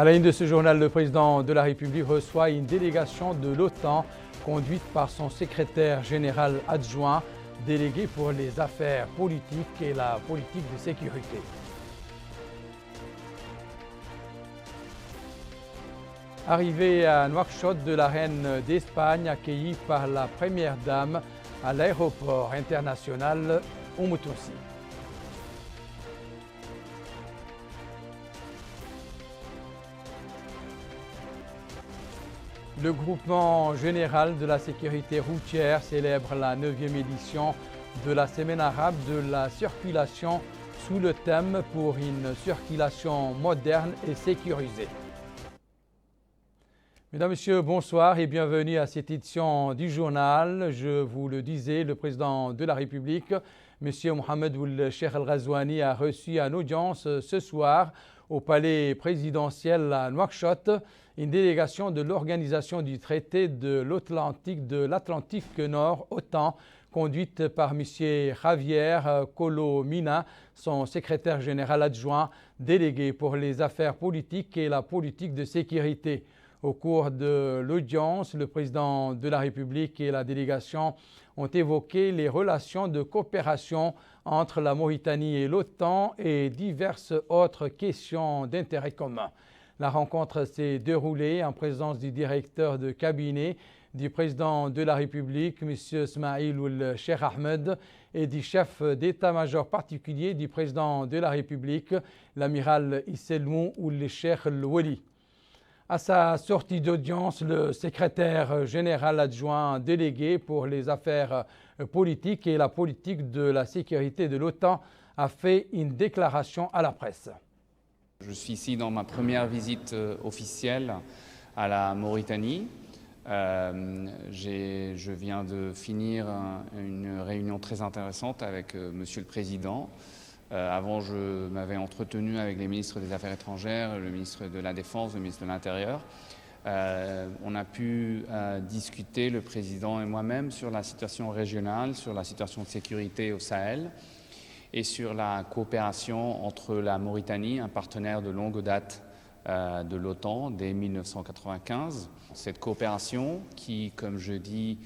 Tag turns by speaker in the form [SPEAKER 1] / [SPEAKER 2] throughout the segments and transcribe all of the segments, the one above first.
[SPEAKER 1] À la une de ce journal, le président de la République reçoit une délégation de l'OTAN conduite par son secrétaire général adjoint, délégué pour les affaires politiques et la politique de sécurité. Arrivée à Nouakchott de la reine d'Espagne, accueillie par la première dame à l'aéroport international Oumou Toussi. Le groupement général de la sécurité routière célèbre la 9e édition de la Semaine arabe de la circulation sous le thème pour une circulation moderne et sécurisée. Mesdames, Messieurs, bonsoir et bienvenue à cette édition du journal. Je vous le disais, le président de la République, M. Mohamed Ould Cheikh Al Ghazouani, a reçu en audience ce soir au palais présidentiel à Nouakchott une délégation de l'Organisation du traité de l'Atlantique Nord, OTAN, conduite par M. Javier Colomina, son secrétaire général adjoint, délégué pour les affaires politiques et la politique de sécurité. Au cours de l'audience, le président de la République et la délégation ont évoqué les relations de coopération entre la Mauritanie et l'OTAN et diverses autres questions d'intérêt commun. La rencontre s'est déroulée en présence du directeur de cabinet du président de la République, M. Smaïl Ould Cheikh Ahmed, et du chef d'état-major particulier du président de la République, l'amiral Isselmou Ould Cheikh El Wali. À sa sortie d'audience, le secrétaire général adjoint délégué pour les affaires politiques et la politique de la sécurité de l'OTAN a fait une déclaration à la presse.
[SPEAKER 2] Je suis ici dans ma première visite officielle à la Mauritanie. Je viens de finir une réunion très intéressante avec Monsieur le Président. Avant, je m'avais entretenu avec les ministres des Affaires étrangères, le ministre de la Défense, le ministre de l'Intérieur. On a pu discuter, le Président et moi-même, sur la situation régionale, sur la situation de sécurité au Sahel et sur la coopération entre la Mauritanie, un partenaire de longue date de l'OTAN dès 1995. Cette coopération qui, comme je dis,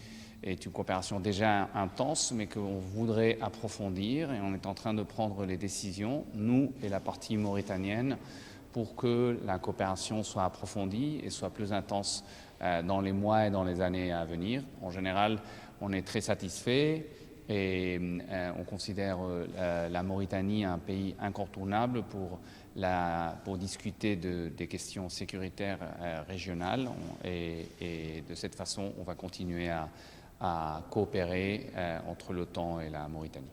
[SPEAKER 2] est une coopération déjà intense, mais qu'on voudrait approfondir, et on est en train de prendre les décisions, nous et la partie mauritanienne, pour que la coopération soit approfondie et soit plus intense dans les mois et dans les années à venir. En général, on est très satisfait et on considère la Mauritanie un pays incontournable pour discuter des questions sécuritaires régionales, et de cette façon, on va continuer à coopérer entre l'OTAN et la Mauritanie.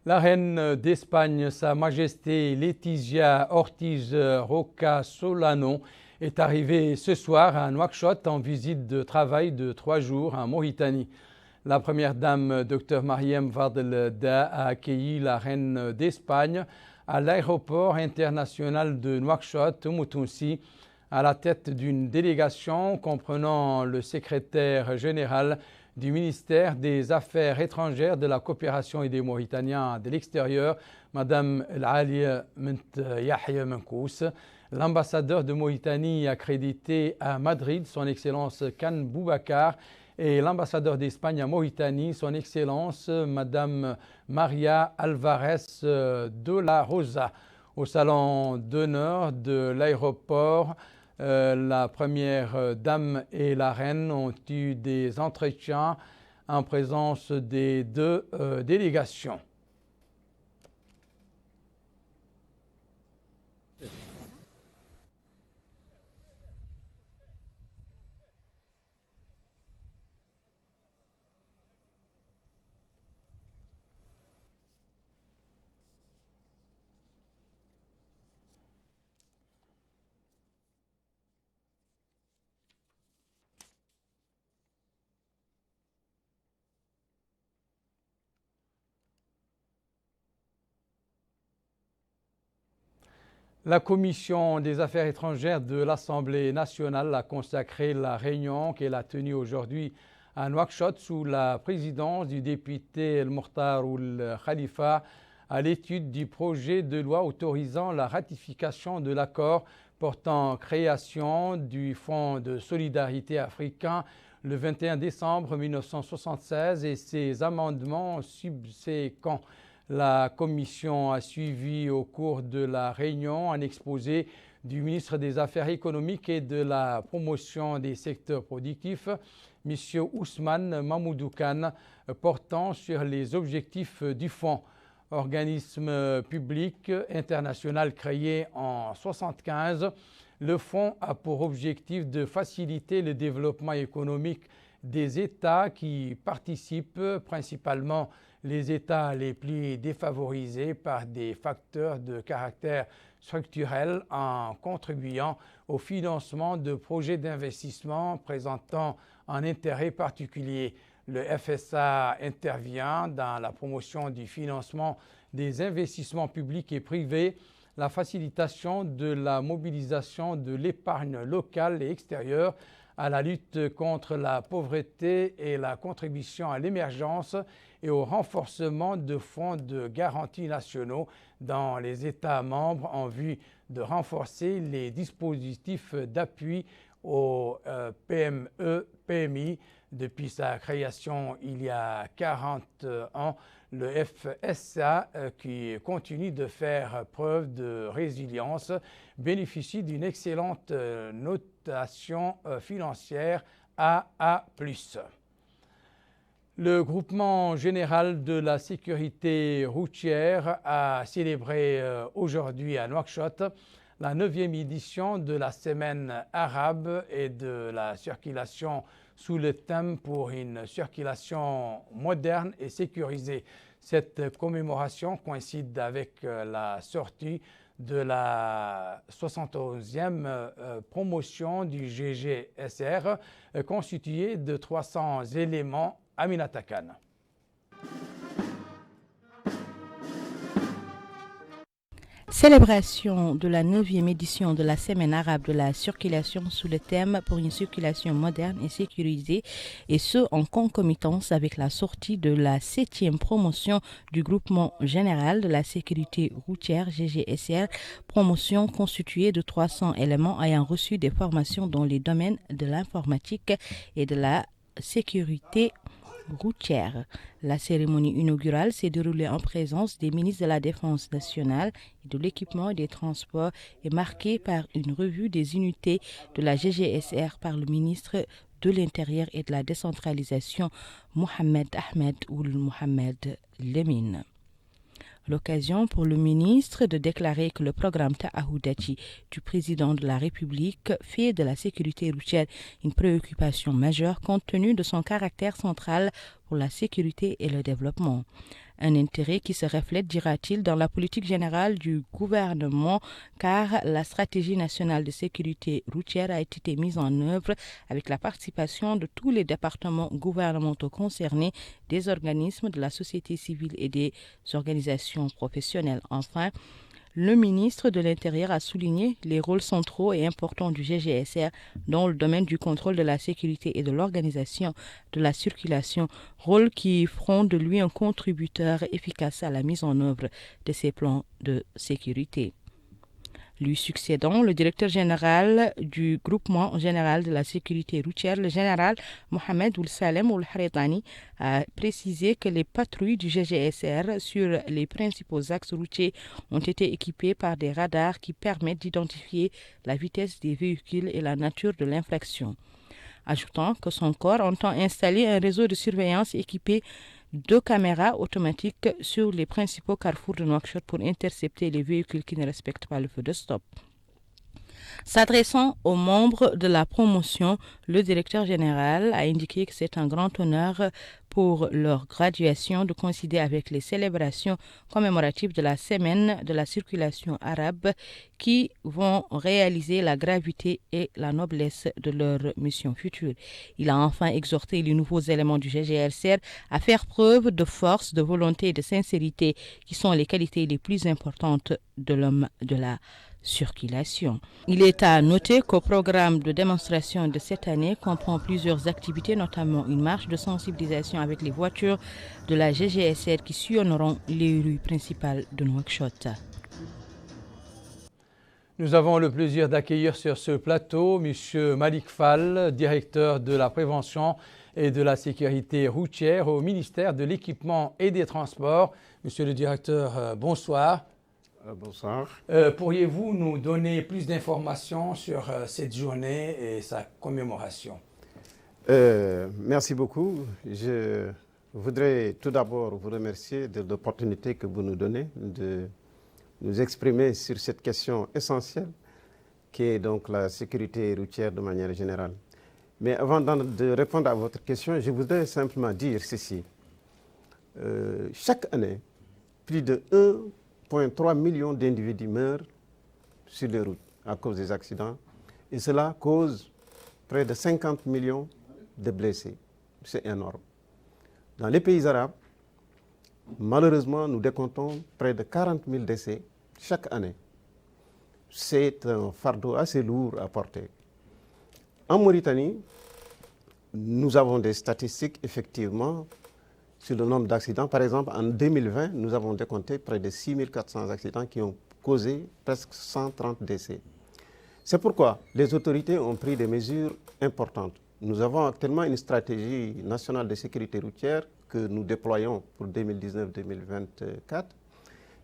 [SPEAKER 1] La reine d'Espagne, Sa Majesté Letizia Ortiz Roca Solano, est arrivée ce soir à Nouakchott en visite de travail de 3 jours en Mauritanie. La première dame, Dr Mariam Wade El Da, a accueilli la reine d'Espagne à l'aéroport international de Nouakchott, Oumou Toussi, à la tête d'une délégation comprenant le secrétaire général du ministère des Affaires étrangères, de la coopération et des Mauritaniens de l'extérieur, Mme El Ali Ment Yahya Menkous, l'ambassadeur de Mauritanie accrédité à Madrid, son Excellence Khan Boubacar, et l'ambassadeur d'Espagne à Mauritanie, son Excellence Mme Maria Alvarez de la Rosa. Au salon d'honneur de l'aéroport, la première dame et la reine ont eu des entretiens en présence des 2 délégations. La Commission des Affaires étrangères de l'Assemblée nationale a consacré la réunion qu'elle a tenue aujourd'hui à Nouakchott sous la présidence du député El Mokhtar Ould Khalifa à l'étude du projet de loi autorisant la ratification de l'accord portant création du Fonds de solidarité africain le 21 décembre 1976 et ses amendements subséquents. La Commission a suivi au cours de la réunion un exposé du ministre des Affaires économiques et de la promotion des secteurs productifs, M. Ousmane Mamoudou Kane, portant sur les objectifs du Fonds. Organisme public international créé en 1975, le Fonds a pour objectif de faciliter le développement économique des États qui participent, principalement les États les plus défavorisés par des facteurs de caractère structurel, en contribuant au financement de projets d'investissement présentant un intérêt particulier. Le FSA intervient dans la promotion du financement des investissements publics et privés, la facilitation de la mobilisation de l'épargne locale et extérieure, à la lutte contre la pauvreté et la contribution à l'émergence et au renforcement de fonds de garantie nationaux dans les États membres en vue de renforcer les dispositifs d'appui aux PME, PMI. Depuis sa création il y a 40 ans, le FSA, qui continue de faire preuve de résilience, bénéficie d'une excellente notation financière AA+. Le groupement général de la sécurité routière a célébré aujourd'hui à Nouakchott la 9e édition de la Semaine arabe et de la circulation sous le thème pour une circulation moderne et sécurisée. Cette commémoration coïncide avec la sortie de la 71e promotion du GGSR, constituée de 300 éléments. Aminata Kane.
[SPEAKER 3] Célébration de la 9e édition de la Semaine arabe de la circulation sous le thème pour une circulation moderne et sécurisée, et ce en concomitance avec la sortie de la 7e promotion du groupement général de la sécurité routière GGSR, promotion constituée de 300 éléments ayant reçu des formations dans les domaines de l'informatique et de la sécurité routière. La cérémonie inaugurale s'est déroulée en présence des ministres de la Défense nationale et de l'équipement et des transports et marquée par une revue des unités de la GGSR par le ministre de l'Intérieur et de la décentralisation Mohamed Ahmed Ould Mohamed Lemine. L'occasion pour le ministre de déclarer que le programme Ta'ahoudati du président de la République fait de la sécurité routière une préoccupation majeure compte tenu de son caractère central pour la sécurité et le développement. Un intérêt qui se reflète, dira-t-il, dans la politique générale du gouvernement, car la stratégie nationale de sécurité routière a été mise en œuvre avec la participation de tous les départements gouvernementaux concernés, des organismes de la société civile et des organisations professionnelles. Enfin, le ministre de l'Intérieur a souligné les rôles centraux et importants du GGSR dans le domaine du contrôle de la sécurité et de l'organisation de la circulation, rôle qui feront de lui un contributeur efficace à la mise en œuvre de ces plans de sécurité. Lui succédant, le directeur général du groupement général de la sécurité routière, le général Mohamed Ould Salem Ould Haritani, a précisé que les patrouilles du GGSR sur les principaux axes routiers ont été équipées par des radars qui permettent d'identifier la vitesse des véhicules et la nature de l'infraction. Ajoutant que son corps entend installer un réseau de surveillance équipé de caméras automatiques sur les principaux carrefours de Nouakchott pour intercepter les véhicules qui ne respectent pas le feu de stop. S'adressant aux membres de la promotion, le directeur général a indiqué que c'est un grand honneur pour leur graduation de coïncider avec les célébrations commémoratives de la Semaine de la circulation arabe qui vont réaliser la gravité et la noblesse de leur mission future. Il a enfin exhorté les nouveaux éléments du GGSR à faire preuve de force, de volonté et de sincérité qui sont les qualités les plus importantes de l'homme de la circulation. Il est à noter qu'au programme de démonstration de cette année comprend plusieurs activités, notamment une marche de sensibilisation avec les voitures de la GGSR qui sillonneront les rues principales de Nouakchott.
[SPEAKER 1] Nous avons le plaisir d'accueillir sur ce plateau M. Malik Fall, directeur de la prévention et de la sécurité routière au ministère de l'Équipement et des Transports. Monsieur le directeur, bonsoir.
[SPEAKER 4] Bonsoir.
[SPEAKER 1] Pourriez-vous nous donner plus d'informations sur cette journée et sa commémoration?
[SPEAKER 4] Merci beaucoup. Je voudrais tout d'abord vous remercier de l'opportunité que vous nous donnez de nous exprimer sur cette question essentielle qui est donc la sécurité routière de manière générale. Mais avant de répondre à votre question, je voudrais simplement dire ceci. Chaque année, plus de 1,3 million d'individus meurent sur les routes à cause des accidents et cela cause près de 50 millions de blessés. C'est énorme. Dans les pays arabes, malheureusement, nous décomptons près de 40 000 décès chaque année. C'est un fardeau assez lourd à porter. En Mauritanie, nous avons des statistiques effectivement sur le nombre d'accidents. Par exemple, en 2020, nous avons décompté près de 6 400 accidents qui ont causé presque 130 décès. C'est pourquoi les autorités ont pris des mesures importantes. Nous avons actuellement une stratégie nationale de sécurité routière que nous déployons pour 2019-2024.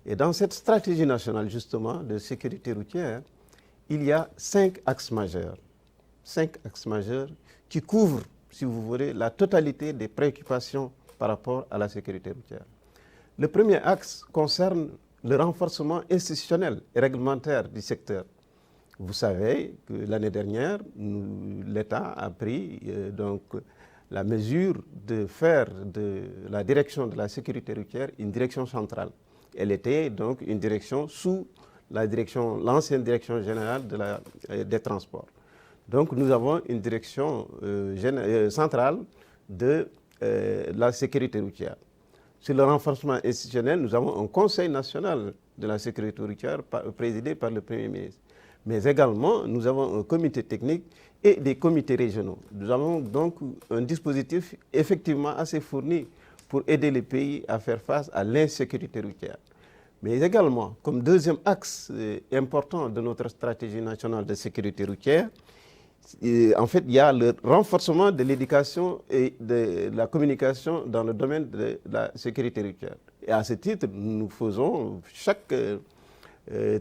[SPEAKER 4] Et dans cette stratégie nationale, justement, de sécurité routière, il y a 5 axes majeurs. 5 axes majeurs qui couvrent, si vous voulez, la totalité des préoccupations par rapport à la sécurité routière. Le premier axe concerne le renforcement institutionnel et réglementaire du secteur. Vous savez que l'année dernière, l'État a pris la mesure de faire de la direction de la sécurité routière une direction centrale. Elle était donc une direction sous l'ancienne direction générale des transports. Donc nous avons une direction centrale de la sécurité routière. Sur le renforcement institutionnel, nous avons un Conseil national de la sécurité routière présidé par le Premier ministre. Mais également, nous avons un comité technique et des comités régionaux. Nous avons donc un dispositif effectivement assez fourni pour aider les pays à faire face à l'insécurité routière. Mais également, comme deuxième axe important de notre stratégie nationale de sécurité routière, en fait, il y a le renforcement de l'éducation et de la communication dans le domaine de la sécurité routière. Et à ce titre, nous faisons chaque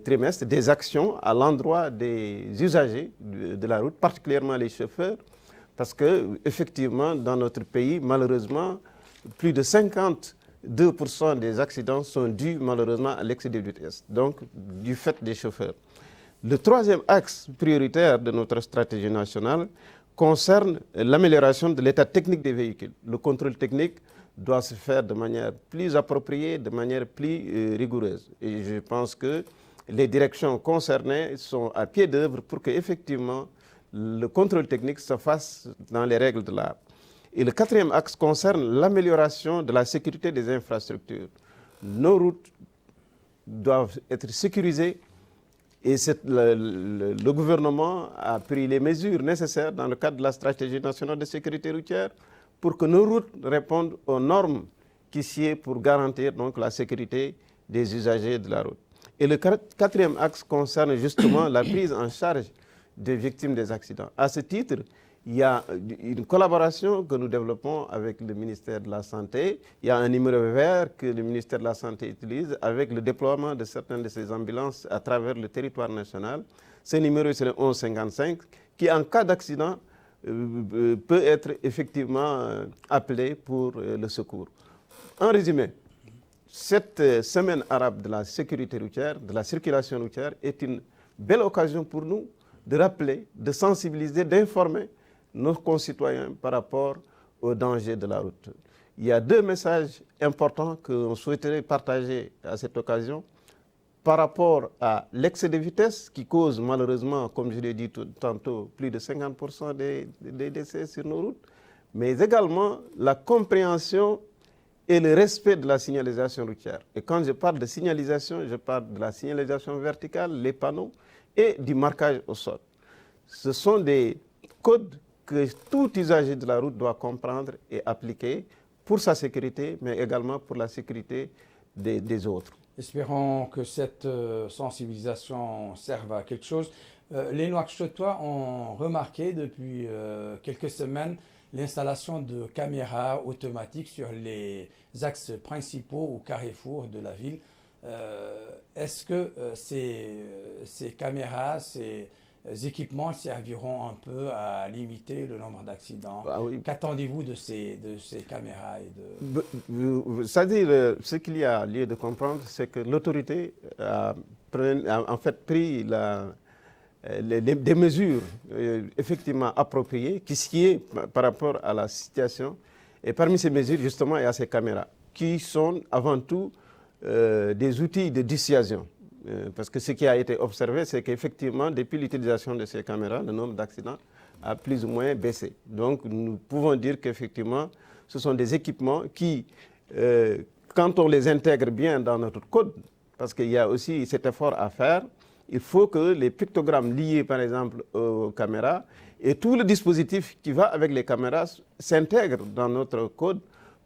[SPEAKER 4] trimestre des actions à l'endroit des usagers de la route, particulièrement les chauffeurs, parce que effectivement, dans notre pays, malheureusement, plus de 52% des accidents sont dus malheureusement à l'excès de vitesse, donc du fait des chauffeurs. Le troisième axe prioritaire de notre stratégie nationale concerne l'amélioration de l'état technique des véhicules. Le contrôle technique doit se faire de manière plus appropriée, de manière plus rigoureuse. Et je pense que les directions concernées sont à pied d'œuvre pour que effectivement le contrôle technique se fasse dans les règles de l'art. Et le quatrième axe concerne l'amélioration de la sécurité des infrastructures. Nos routes doivent être sécurisées et le gouvernement a pris les mesures nécessaires dans le cadre de la stratégie nationale de sécurité routière pour que nos routes répondent aux normes qui sied pour garantir donc la sécurité des usagers de la route. Et le quatrième axe concerne justement la prise en charge des victimes des accidents. À ce titre, il y a une collaboration que nous développons avec le ministère de la Santé. Il y a un numéro vert que le ministère de la Santé utilise avec le déploiement de certaines de ces ambulances à travers le territoire national. Ce numéro, c'est le 1155, qui en cas d'accident peut être effectivement appelé pour le secours. En résumé, cette semaine arabe de la sécurité routière, de la circulation routière, est une belle occasion pour nous de rappeler, de sensibiliser, d'informer nos concitoyens par rapport aux dangers de la route. Il y a 2 messages importants que l'on souhaiterait partager à cette occasion par rapport à l'excès de vitesse qui cause malheureusement, comme je l'ai dit tantôt, plus de 50% des décès sur nos routes, mais également la compréhension et le respect de la signalisation routière. Et quand je parle de signalisation, je parle de la signalisation verticale, les panneaux et du marquage au sol. Ce sont des codes que tout usager de la route doit comprendre et appliquer pour sa sécurité, mais également pour la sécurité des autres.
[SPEAKER 1] Espérons que cette sensibilisation serve à quelque chose. Les Nouakchotois ont remarqué depuis quelques semaines l'installation de caméras automatiques sur les axes principaux ou carrefours de la ville. Est-ce que ces caméras, ces équipements serviront un peu à limiter le nombre d'accidents?
[SPEAKER 4] Ah oui.
[SPEAKER 1] Qu'attendez-vous de ces caméras
[SPEAKER 4] C'est-à-dire, ce qu'il y a lieu de comprendre, c'est que l'autorité a en fait pris des mesures effectivement appropriées qui sied par rapport à la situation. Et parmi ces mesures, justement, il y a ces caméras qui sont avant tout des outils de dissuasion. Parce que ce qui a été observé, c'est qu'effectivement, depuis l'utilisation de ces caméras, le nombre d'accidents a plus ou moins baissé. Donc, nous pouvons dire qu'effectivement, ce sont des équipements qui, quand on les intègre bien dans notre code, parce qu'il y a aussi cet effort à faire, il faut que les pictogrammes liés, par exemple, aux caméras et tout le dispositif qui va avec les caméras s'intègre dans notre code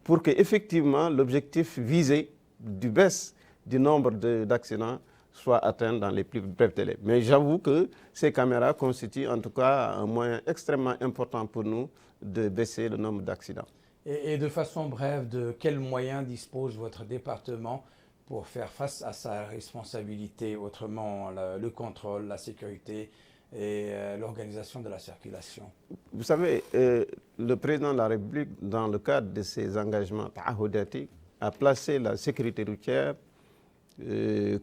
[SPEAKER 4] pour qu'effectivement l'objectif visé du baisse du nombre d'accidents soit atteint dans les plus brefs délais. Mais j'avoue que ces caméras constituent en tout cas un moyen extrêmement important pour nous de baisser le nombre d'accidents.
[SPEAKER 1] Et de façon brève, de quels moyens dispose votre département pour faire face à sa responsabilité, autrement le contrôle, la sécurité et l'organisation de la circulation?
[SPEAKER 4] Vous savez, le président de la République, dans le cadre de ses engagements ta'ahoudatiques, a placé la sécurité routière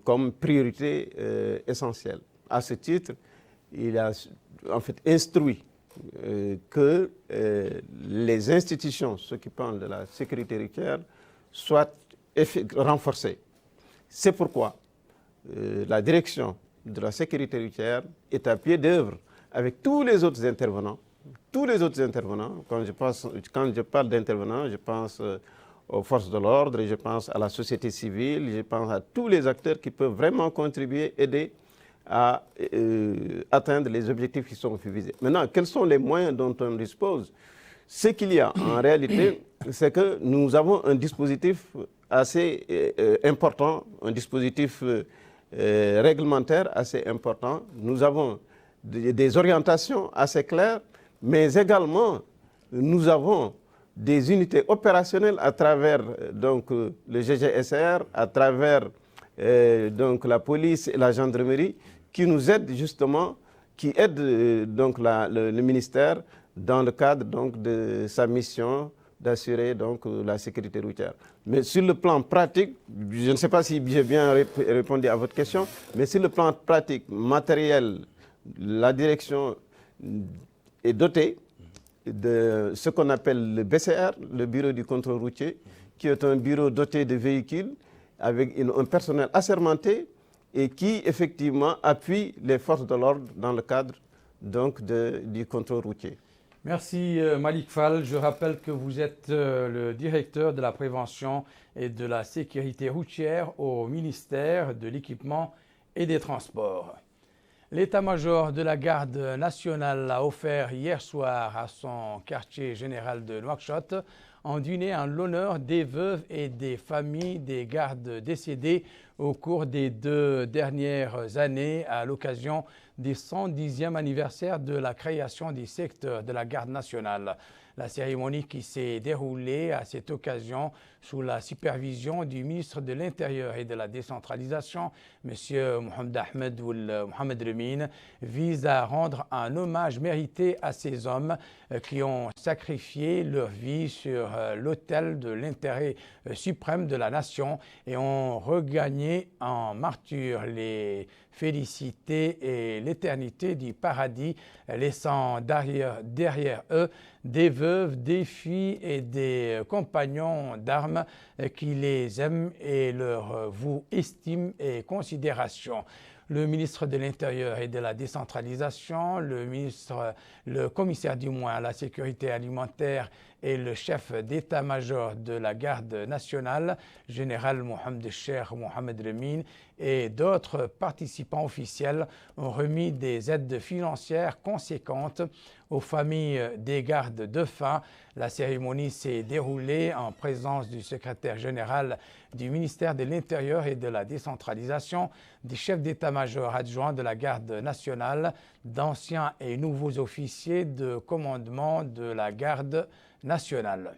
[SPEAKER 4] comme priorité essentielle. À ce titre, il a en fait instruit que les institutions s'occupant de la sécurité routière soient renforcées. C'est pourquoi la direction de la sécurité routière est à pied d'œuvre avec tous les autres intervenants. Tous les autres intervenants, quand je parle d'intervenants, je pense aux forces de l'ordre, je pense à la société civile, je pense à tous les acteurs qui peuvent vraiment contribuer, aider à atteindre les objectifs qui sont visés. Maintenant, quels sont les moyens dont on dispose? Ce qu'il y a en réalité, c'est que nous avons un dispositif assez important, un dispositif réglementaire assez important. Nous avons des orientations assez claires, mais également nous avons des unités opérationnelles à travers donc, le GGSR, à travers donc, la police et la gendarmerie qui nous aident justement, qui aident donc, le ministère dans le cadre donc, de sa mission d'assurer donc la sécurité routière. Mais sur le plan pratique, je ne sais pas si j'ai bien répondu à votre question, mais sur le plan pratique, matériel, la direction est dotée de ce qu'on appelle le BCR, le Bureau du contrôle routier, qui est un bureau doté de véhicules avec un personnel assermenté et qui effectivement appuie les forces de l'ordre dans le cadre donc, du contrôle routier.
[SPEAKER 1] Merci Malik Fall. Je rappelle que vous êtes le directeur de la prévention et de la sécurité routière au ministère de l'Équipement et des Transports. L'état-major de la garde nationale a offert hier soir à son quartier général de Nouakchott un dîner en l'honneur des veuves et des familles des gardes décédés au cours des 2 dernières années à l'occasion du 110e anniversaire de la création du secteur de la garde nationale. La cérémonie qui s'est déroulée à cette occasion sous la supervision du ministre de l'Intérieur et de la décentralisation, M. Mohamed Ahmed Ould Mohamed Lemine, vise à rendre un hommage mérité à ces hommes qui ont sacrifié leur vie sur l'autel de l'intérêt suprême de la nation et ont regagné en martyrs les félicités et l'éternité du paradis, laissant derrière eux des veuves, des filles et des compagnons d'armes qui les aiment et leur vouent estime et considération. Le ministre de l'Intérieur et de la décentralisation, le commissaire à la sécurité alimentaire et le chef d'état-major de la garde nationale, général Mohamed Cheikh Mohamed Lemine, et d'autres participants officiels ont remis des aides financières conséquentes aux familles des gardes de faim. La cérémonie s'est déroulée en présence du secrétaire général du ministère de l'Intérieur et de la décentralisation, des chefs d'état-major adjoints de la garde nationale, d'anciens et nouveaux officiers de commandement de la garde nationale.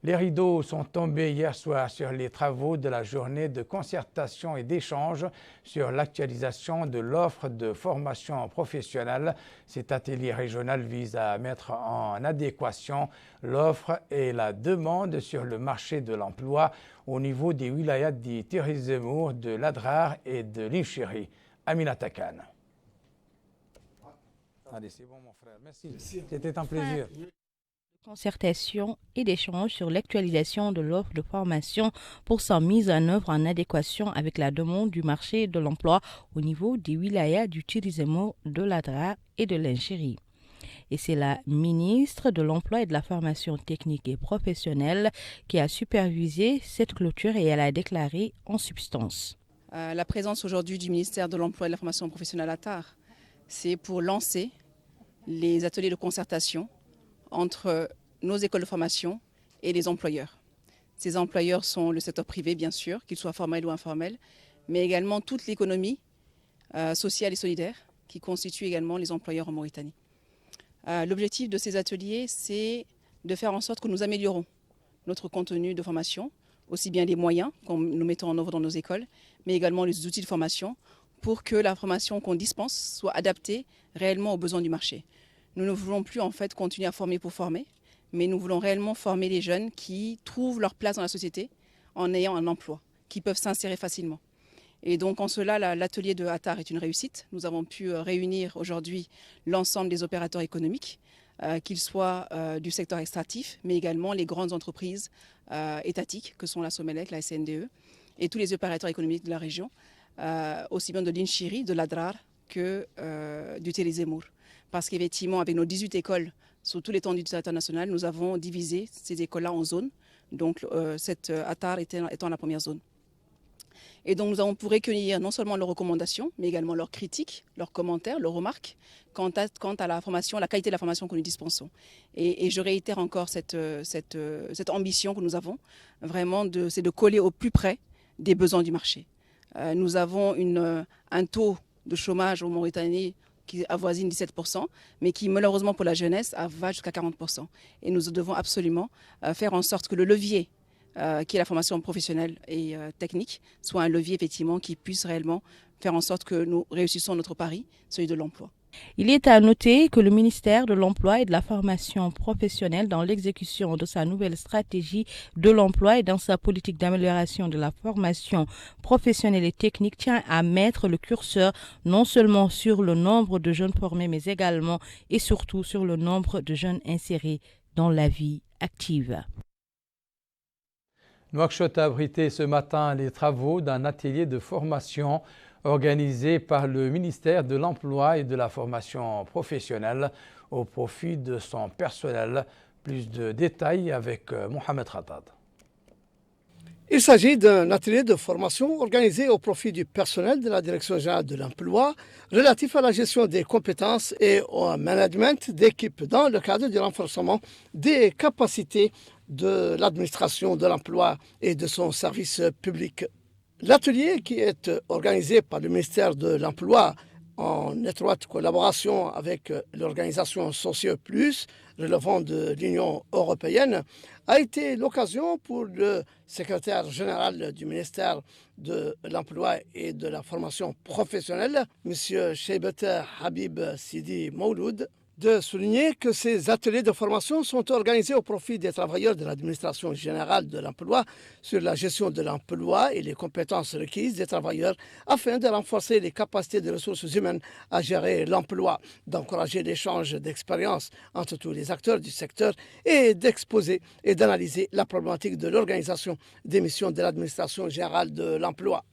[SPEAKER 1] Les rideaux sont tombés hier soir sur les travaux de la journée de concertation et d'échange sur l'actualisation de l'offre de formation professionnelle. Cet atelier régional vise à mettre en adéquation l'offre et la demande sur le marché de l'emploi au niveau des wilayas de Tiris Zemour, de l'Adrar et de l'Inchiri. Aminata Khan. Allez, c'est bon mon frère, merci. C'était un plaisir.
[SPEAKER 3] Concertation et d'échange sur l'actualisation de l'offre de formation pour sa mise en œuvre en adéquation avec la demande du marché de l'emploi au niveau des wilayas du Tiris Zemour, de l'Adrar et de l'Inchiri. Et c'est la ministre de l'Emploi et de la Formation technique et professionnelle qui a supervisé cette clôture et elle a déclaré en substance.
[SPEAKER 5] La présence aujourd'hui du ministère de l'Emploi et de la Formation professionnelle à Tar, c'est pour lancer les ateliers de concertation entre nos écoles de formation et les employeurs. Ces employeurs sont le secteur privé, bien sûr, qu'il soit formel ou informel, mais également toute l'économie sociale et solidaire qui constitue également les employeurs en Mauritanie. L'objectif de ces ateliers, c'est de faire en sorte que nous améliorons notre contenu de formation, aussi bien les moyens que nous mettons en œuvre dans nos écoles, mais également les outils de formation pour que la formation qu'on dispense soit adaptée réellement aux besoins du marché. Nous ne voulons plus en fait continuer à former pour former, mais nous voulons réellement former les jeunes qui trouvent leur place dans la société en ayant un emploi, qui peuvent s'insérer facilement. Et donc en cela, l'atelier de Tar est une réussite. Nous avons pu réunir aujourd'hui l'ensemble des opérateurs économiques, qu'ils soient du secteur extractif, mais également les grandes entreprises étatiques que sont la Somelec, la SNDE, et tous les opérateurs économiques de la région, aussi bien de l'Inchiri, de l'Adrar que du Tiris Zemour. Parce qu'effectivement, avec nos 18 écoles sur tout l'étendue du territoire national, nous avons divisé ces écoles-là en zones. Donc, cette Tar étant la première zone. Et donc, nous avons pu recueillir non seulement leurs recommandations, mais également leurs critiques, leurs commentaires, leurs remarques quant à la formation, la qualité de la formation que nous dispensons. Et je réitère encore cette ambition que nous avons, vraiment, c'est de coller au plus près des besoins du marché. Nous avons un taux de chômage en Mauritanie qui avoisine 17%, mais qui malheureusement pour la jeunesse va jusqu'à 40%. Et nous devons absolument faire en sorte que le levier qui est la formation professionnelle et technique soit un levier effectivement qui puisse réellement faire en sorte que nous réussissons notre pari, celui de l'emploi.
[SPEAKER 3] Il est à noter que le ministère de l'Emploi et de la Formation professionnelle, dans l'exécution de sa nouvelle stratégie de l'emploi et dans sa politique d'amélioration de la formation professionnelle et technique, tient à mettre le curseur non seulement sur le nombre de jeunes formés, mais également et surtout sur le nombre de jeunes insérés dans la vie active.
[SPEAKER 1] Nouakchott a abrité ce matin les travaux d'un atelier de formation organisé par le ministère de l'Emploi et de la Formation professionnelle au profit de son personnel. Plus de détails avec Mohamed Khatad.
[SPEAKER 6] Il s'agit d'un atelier de formation organisé au profit du personnel de la Direction générale de l'emploi relatif à la gestion des compétences et au management d'équipes dans le cadre du renforcement des capacités de l'administration de l'emploi et de son service public. L'atelier, qui est organisé par le ministère de l'Emploi en étroite collaboration avec l'organisation Socio Plus, relevant de l'Union européenne, a été l'occasion pour le secrétaire général du ministère de l'Emploi et de la Formation professionnelle, M. Cheibet Habib Sidi Mouloud, de souligner que ces ateliers de formation sont organisés au profit des travailleurs de l'administration générale de l'emploi sur la gestion de l'emploi et les compétences requises des travailleurs afin de renforcer les capacités des ressources humaines à gérer l'emploi, d'encourager l'échange d'expériences entre tous les acteurs du secteur et d'exposer et d'analyser la problématique de l'organisation des missions de l'administration générale de l'emploi.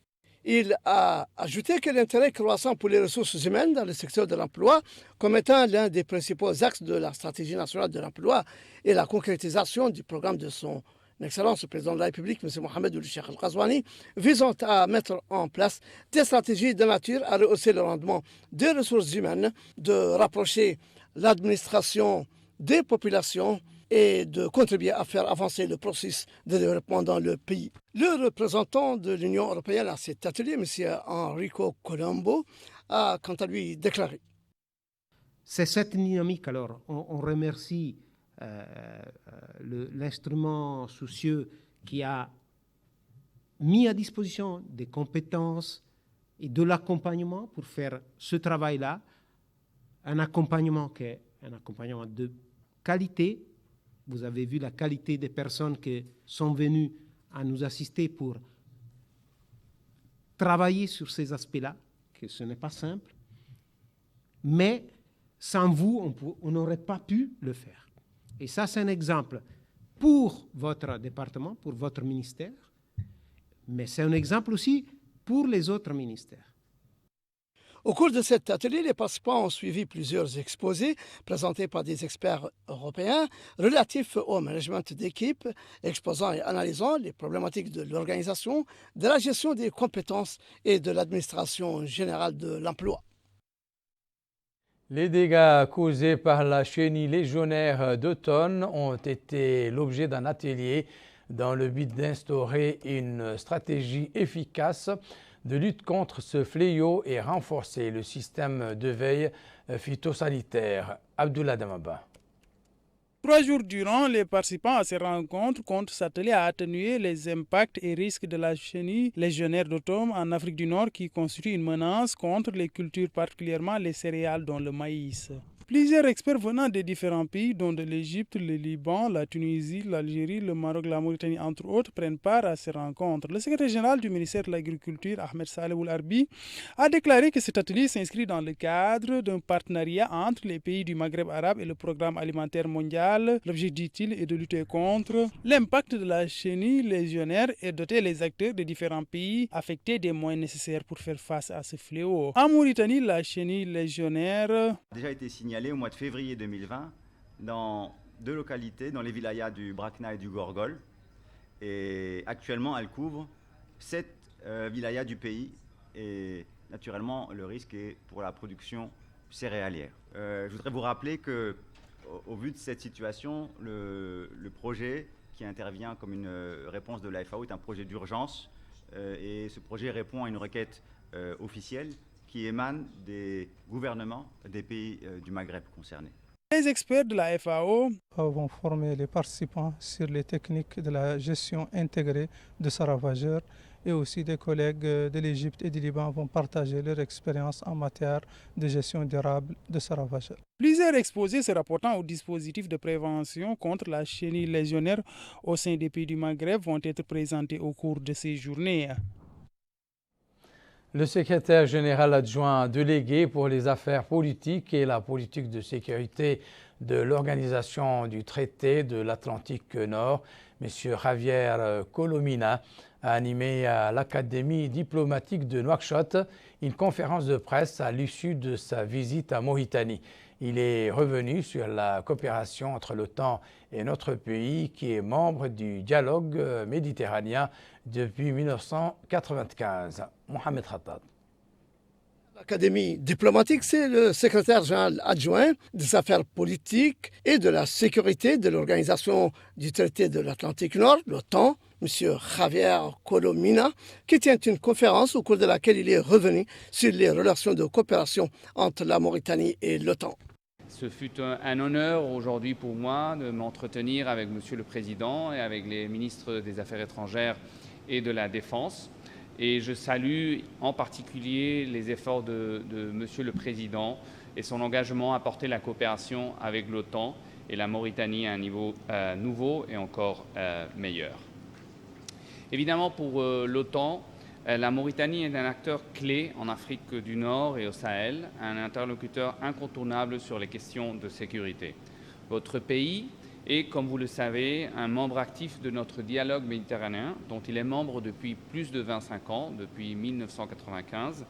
[SPEAKER 6] Il a ajouté que l'intérêt croissant pour les ressources humaines dans le secteur de l'emploi, comme étant l'un des principaux axes de la stratégie nationale de l'emploi et la concrétisation du programme de son Excellence, le président de la République, M. Mohamed Ould Cheikh Al Ghazouani, visant à mettre en place des stratégies de nature à rehausser le rendement des ressources humaines, de rapprocher l'administration des populations et de contribuer à faire avancer le processus de développement dans le pays. Le représentant de l'Union européenne à cet atelier, M. Enrico Colombo, a quant à lui déclaré.
[SPEAKER 7] C'est cette dynamique, alors, on remercie l'instrument soucieux qui a mis à disposition des compétences et de l'accompagnement pour faire ce travail-là, un accompagnement qui est un accompagnement de qualité. Vous avez vu la qualité des personnes qui sont venues à nous assister pour travailler sur ces aspects-là, que ce n'est pas simple, mais sans vous, on n'aurait pas pu le faire. Et ça, c'est un exemple pour votre département, pour votre ministère, mais c'est un exemple aussi pour les autres ministères.
[SPEAKER 6] Au cours de cet atelier, les participants ont suivi plusieurs exposés présentés par des experts européens relatifs au management d'équipe, exposant et analysant les problématiques de l'organisation, de la gestion des compétences et de l'administration générale de l'emploi.
[SPEAKER 1] Les dégâts causés par la chenille légionnaire d'automne ont été l'objet d'un atelier dans le but d'instaurer une stratégie efficace de lutte contre ce fléau et renforcer le système de veille phytosanitaire. Abdullah Damaba.
[SPEAKER 8] 3 jours durant, les participants à ces rencontres comptent s'atteler à atténuer les impacts et risques de la chenille légionnaire d'automne en Afrique du Nord qui constitue une menace contre les cultures, particulièrement les céréales dont le maïs. Plusieurs experts venant des différents pays, dont de l'Égypte, le Liban, la Tunisie, l'Algérie, le Maroc, la Mauritanie, entre autres, prennent part à ces rencontres. Le secrétaire général du ministère de l'Agriculture, Ahmed Saleh Ould Arbi, a déclaré que cet atelier s'inscrit dans le cadre d'un partenariat entre les pays du Maghreb arabe et le Programme alimentaire mondial. L'objectif, dit-il, est de lutter contre l'impact de la chenille légionnaire et doter les acteurs des différents pays affectés des moyens nécessaires pour faire face à ce fléau. En Mauritanie, la chenille légionnaire
[SPEAKER 9] a déjà été signalée au mois de février 2020 dans 2 localités, dans les wilayas du Brakna et du Gorgol. Et actuellement, elle couvre 7 wilayas du pays. Et naturellement, le risque est pour la production céréalière. Je voudrais vous rappeler que, au vu de cette situation, le projet qui intervient comme une réponse de la FAO est un projet d'urgence. Et ce projet répond à une requête officielle qui émanent des gouvernements des pays du Maghreb concernés.
[SPEAKER 8] Les experts de la FAO
[SPEAKER 10] vont former les participants sur les techniques de la gestion intégrée de ce ravageur et aussi des collègues de l'Égypte et du Liban vont partager leur expérience en matière de gestion durable de ce ravageur.
[SPEAKER 8] Plusieurs exposés se rapportant au dispositif de prévention contre la chenille légionnaire au sein des pays du Maghreb vont être présentés au cours de ces journées.
[SPEAKER 1] Le secrétaire général adjoint délégué pour les affaires politiques et la politique de sécurité de l'Organisation du traité de l'Atlantique Nord, M. Javier Colomina, a animé à l'Académie diplomatique de Nouakchott une conférence de presse à l'issue de sa visite à Mauritanie. Il est revenu sur la coopération entre l'OTAN et notre pays qui est membre du dialogue méditerranéen depuis 1995. Mohamed Khattab.
[SPEAKER 6] L'Académie diplomatique, c'est le secrétaire général adjoint des affaires politiques et de la sécurité de l'Organisation du traité de l'Atlantique Nord, l'OTAN, M. Javier Colomina, qui tient une conférence au cours de laquelle il est revenu sur les relations de coopération entre la Mauritanie et l'OTAN.
[SPEAKER 2] Ce fut un honneur aujourd'hui pour moi de m'entretenir avec Monsieur le Président et avec les ministres des Affaires étrangères et de la Défense. Et je salue en particulier les efforts de Monsieur le Président et son engagement à porter la coopération avec l'OTAN et la Mauritanie à un niveau nouveau et encore meilleur. Évidemment, pour l'OTAN, la Mauritanie est un acteur clé en Afrique du Nord et au Sahel, un interlocuteur incontournable sur les questions de sécurité. Votre pays est, comme vous le savez, un membre actif de notre dialogue méditerranéen, dont il est membre depuis plus de 25 ans, depuis 1995.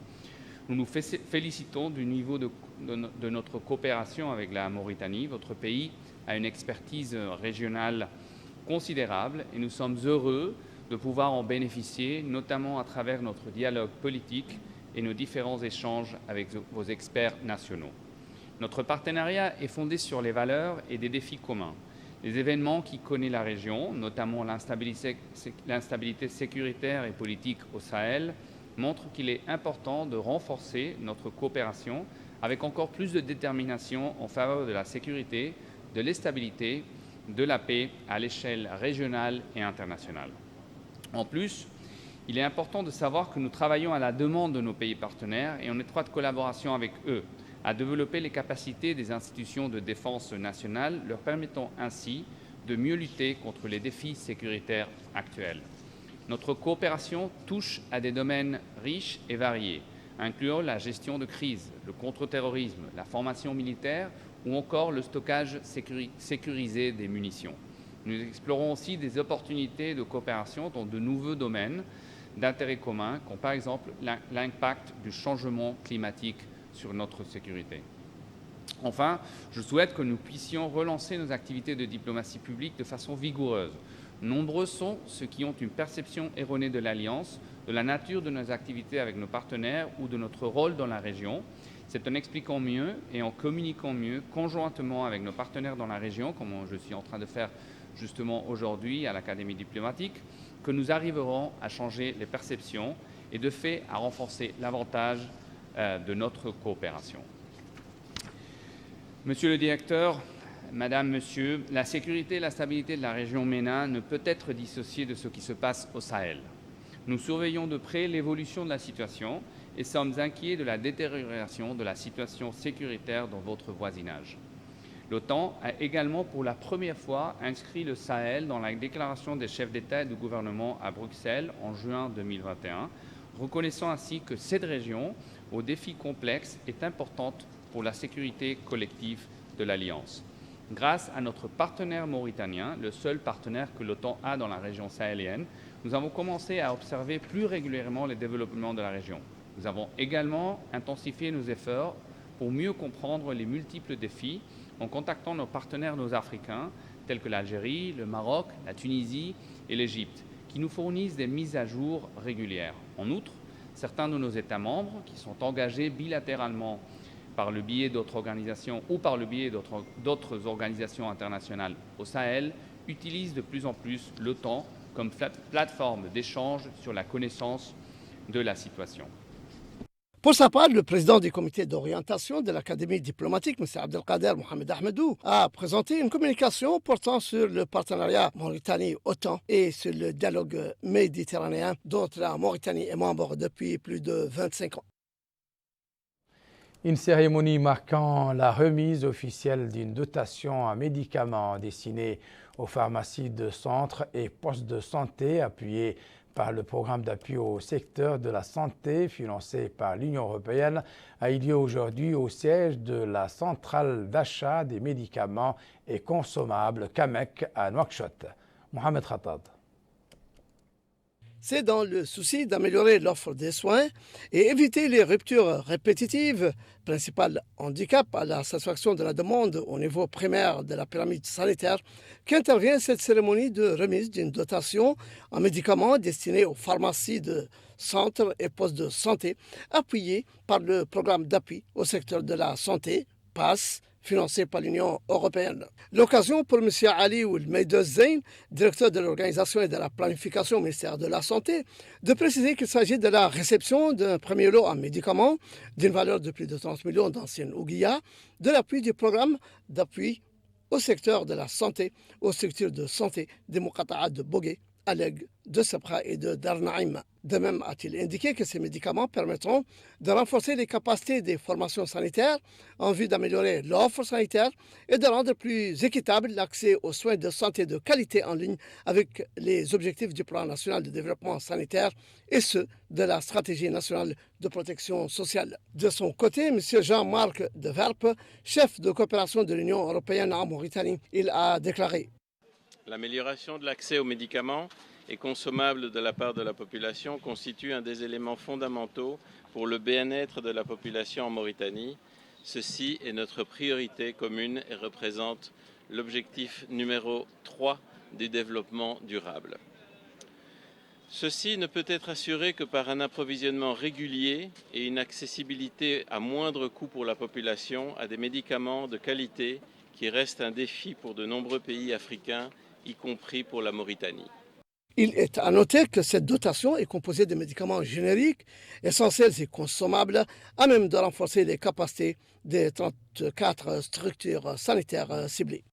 [SPEAKER 2] Nous nous félicitons du niveau de notre coopération avec la Mauritanie. Votre pays a une expertise régionale considérable et nous sommes heureux de pouvoir en bénéficier, notamment à travers notre dialogue politique et nos différents échanges avec vos experts nationaux. Notre partenariat est fondé sur les valeurs et des défis communs. Les événements qui connaissent la région, notamment l'instabilité sécuritaire et politique au Sahel, montrent qu'il est important de renforcer notre coopération avec encore plus de détermination en faveur de la sécurité, de la stabilité, de la paix à l'échelle régionale et internationale. En plus, il est important de savoir que nous travaillons à la demande de nos pays partenaires et en étroite collaboration avec eux, à développer les capacités des institutions de défense nationale, leur permettant ainsi de mieux lutter contre les défis sécuritaires actuels. Notre coopération touche à des domaines riches et variés, incluant la gestion de crise, le contre-terrorisme, la formation militaire ou encore le stockage sécurisé des munitions. Nous explorons aussi des opportunités de coopération dans de nouveaux domaines d'intérêt commun, comme par exemple l'impact du changement climatique sur notre sécurité. Enfin, je souhaite que nous puissions relancer nos activités de diplomatie publique de façon vigoureuse. Nombreux sont ceux qui ont une perception erronée de l'Alliance, de la nature de nos activités avec nos partenaires ou de notre rôle dans la région. C'est en expliquant mieux et en communiquant mieux conjointement avec nos partenaires dans la région, comme je suis en train de faire justement aujourd'hui à l'Académie diplomatique, que nous arriverons à changer les perceptions et de fait à renforcer l'avantage de notre coopération. Monsieur le directeur, Madame, Monsieur, la sécurité et la stabilité de la région MENA ne peut être dissociée de ce qui se passe au Sahel. Nous surveillons de près l'évolution de la situation et sommes inquiets de la détérioration de la situation sécuritaire dans votre voisinage. L'OTAN a également pour la première fois inscrit le Sahel dans la déclaration des chefs d'État et de gouvernement à Bruxelles en juin 2021, reconnaissant ainsi que cette région, aux défis complexes, est importante pour la sécurité collective de l'Alliance. Grâce à notre partenaire mauritanien, le seul partenaire que l'OTAN a dans la région sahélienne, nous avons commencé à observer plus régulièrement les développements de la région. Nous avons également intensifié nos efforts pour mieux comprendre les multiples défis en contactant nos partenaires nord-africains tels que l'Algérie, le Maroc, la Tunisie et l'Égypte, qui nous fournissent des mises à jour régulières. En outre, certains de nos États membres qui sont engagés bilatéralement par le biais d'autres organisations ou par le biais d'autres organisations internationales au Sahel utilisent de plus en plus l'OTAN comme plateforme d'échange sur la connaissance de la situation.
[SPEAKER 6] Pour sa part, le président du comité d'orientation de l'Académie diplomatique, M. Abdelkader Mohamed Ahmedou, a présenté une communication portant sur le partenariat Mauritanie-OTAN et sur le dialogue méditerranéen dont la Mauritanie est membre depuis plus de 25 ans.
[SPEAKER 1] Une cérémonie marquant la remise officielle d'une dotation en médicaments destinée aux pharmacies de centre et postes de santé appuyée par le programme d'appui au secteur de la santé financé par l'Union européenne a eu lieu aujourd'hui au siège de la centrale d'achat des médicaments et consommables CAMEC à Nouakchott. Mohamed Khattab.
[SPEAKER 6] C'est dans le souci d'améliorer l'offre des soins et éviter les ruptures répétitives, principal handicap à la satisfaction de la demande au niveau primaire de la pyramide sanitaire, qu'intervient cette cérémonie de remise d'une dotation en médicaments destinés aux pharmacies de centres et postes de santé, appuyés par le programme d'appui au secteur de la santé, PASS, financé par l'Union européenne. L'occasion pour M. Ali Oulmeidez Zeyn, directeur de l'organisation et de la planification au ministère de la Santé, de préciser qu'il s'agit de la réception d'un premier lot en médicaments d'une valeur de plus de 30 millions d'anciennes ouguiyas, de l'appui du programme d'appui au secteur de la santé, aux structures de santé des Mouqata'a de Bogué, Aleg, de Sabra et de Darnaïm. De même, a-t-il indiqué que ces médicaments permettront de renforcer les capacités des formations sanitaires en vue d'améliorer l'offre sanitaire et de rendre plus équitable l'accès aux soins de santé de qualité en ligne avec les objectifs du Plan national de développement sanitaire et ceux de la stratégie nationale de protection sociale. De son côté, M. Jean-Marc De Verpe, chef de coopération de l'Union européenne en Mauritanie, il a déclaré:
[SPEAKER 11] L'amélioration de l'accès aux médicaments et consommables de la part de la population constitue un des éléments fondamentaux pour le bien-être de la population en Mauritanie. Ceci est notre priorité commune et représente l'objectif numéro 3 du développement durable. Ceci ne peut être assuré que par un approvisionnement régulier et une accessibilité à moindre coût pour la population à des médicaments de qualité qui restent un défi pour de nombreux pays africains, y compris pour la Mauritanie.
[SPEAKER 6] Il est à noter que cette dotation est composée de médicaments génériques, essentiels et consommables, à même de renforcer les capacités des 34 structures sanitaires ciblées.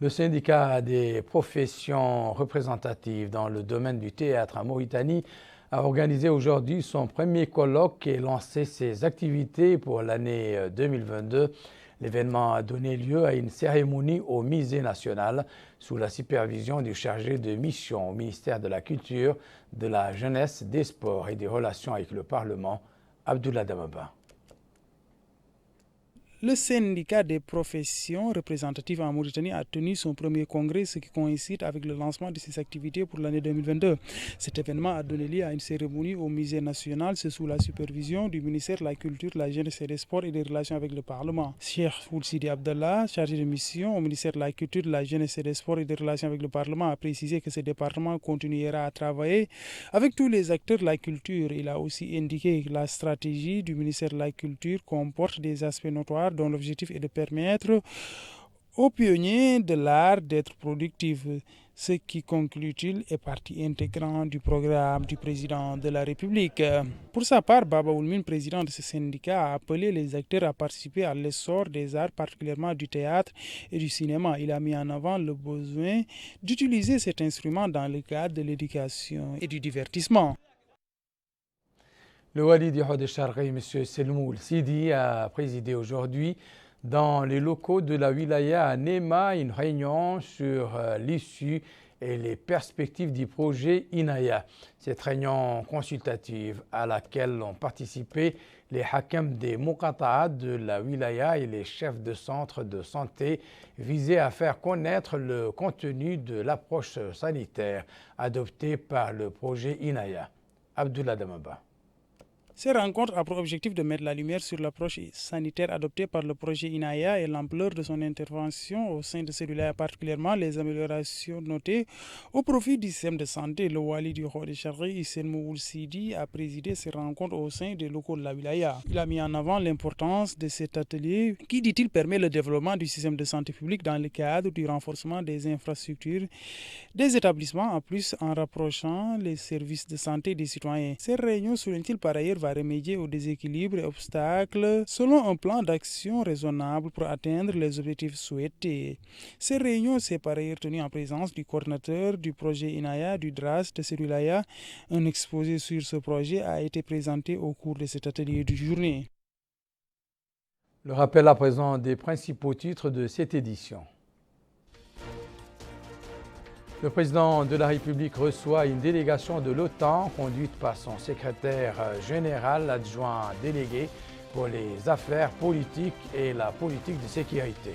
[SPEAKER 1] Le syndicat des professions représentatives dans le domaine du théâtre en Mauritanie a organisé aujourd'hui son premier colloque et lancé ses activités pour l'année 2022. L'événement a donné lieu à une cérémonie au Musée national sous la supervision du chargé de mission au ministère de la Culture, de la Jeunesse, des Sports et des Relations avec le Parlement, Abdullah Damaba.
[SPEAKER 8] Le syndicat des professions représentatives en Mauritanie a tenu son premier congrès, ce qui coïncide avec le lancement de ses activités pour l'année 2022. Cet événement a donné lieu à une cérémonie au Musée national, sous la supervision du ministère de la Culture, de la Jeunesse et des Sports et des Relations avec le Parlement. Cheikh Oulsidi Abdallah, chargé de mission au ministère de la Culture, de la Jeunesse et des Sports et des Relations avec le Parlement, a précisé que ce département continuera à travailler avec tous les acteurs de la culture. Il a aussi indiqué que la stratégie du ministère de la Culture comporte des aspects notoires dont l'objectif est de permettre aux pionniers de l'art d'être productifs, ce qui, conclut-il, est partie intégrante du programme du président de la République. Pour sa part, Baba Oulmine, président de ce syndicat, a appelé les acteurs à participer à l'essor des arts, particulièrement du théâtre et du cinéma. Il a mis en avant le besoin d'utiliser cet instrument dans le cadre de l'éducation et du divertissement.
[SPEAKER 1] Le wali du Hod el-Sharqi, M. Selmoul Sidi, a présidé aujourd'hui dans les locaux de la wilaya à Nema une réunion sur l'issue et les perspectives du projet Inaya. Cette réunion consultative à laquelle ont participé les hakams des Muqata'a de la wilaya et les chefs de centres de santé visait à faire connaître le contenu de l'approche sanitaire adoptée par le projet Inaya. Abdullah Damaba.
[SPEAKER 8] Ces rencontres ont pour objectif de mettre la lumière sur l'approche sanitaire adoptée par le projet Inaya et l'ampleur de son intervention au sein de celui-là, particulièrement les améliorations notées au profit du système de santé. Le wali du Hod el-Sharqi, Hissène Moul Sidi, a présidé ces rencontres au sein des locaux de la wilaya. Il a mis en avant l'importance de cet atelier qui, dit-il, permet le développement du système de santé publique dans le cadre du renforcement des infrastructures des établissements, en plus en rapprochant les services de santé des citoyens. Ces réunions, souligne-t-il par ailleurs, va remédier aux déséquilibres et obstacles selon un plan d'action raisonnable pour atteindre les objectifs souhaités. Ces réunions s'est par ailleurs tenues en présence du coordinateur du projet Inaya du DRAS de Serulaya. Un exposé sur ce projet a été présenté au cours de cet atelier de journée.
[SPEAKER 1] Le rappel à présent des principaux titres de cette édition. Le président de la République reçoit une délégation de l'OTAN conduite par son secrétaire général adjoint délégué pour les affaires politiques et la politique de sécurité.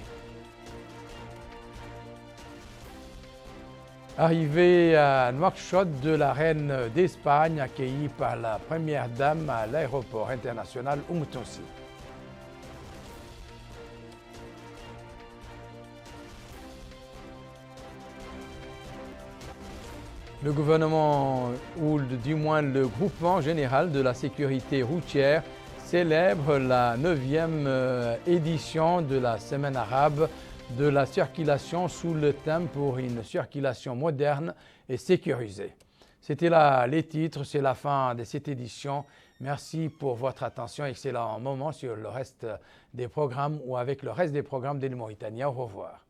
[SPEAKER 1] Arrivée à Nouakchott de la reine d'Espagne accueillie par la première dame à l'aéroport international Oumou Toussi. Le gouvernement, ou du moins le groupement général de la sécurité routière, célèbre la 9e édition de la semaine arabe de la circulation sous le thème pour une circulation moderne et sécurisée. C'était là les titres, c'est la fin de cette édition. Merci pour votre attention. Excellent moment sur le reste des programmes ou avec le reste des programmes de Mauritanie. Au revoir.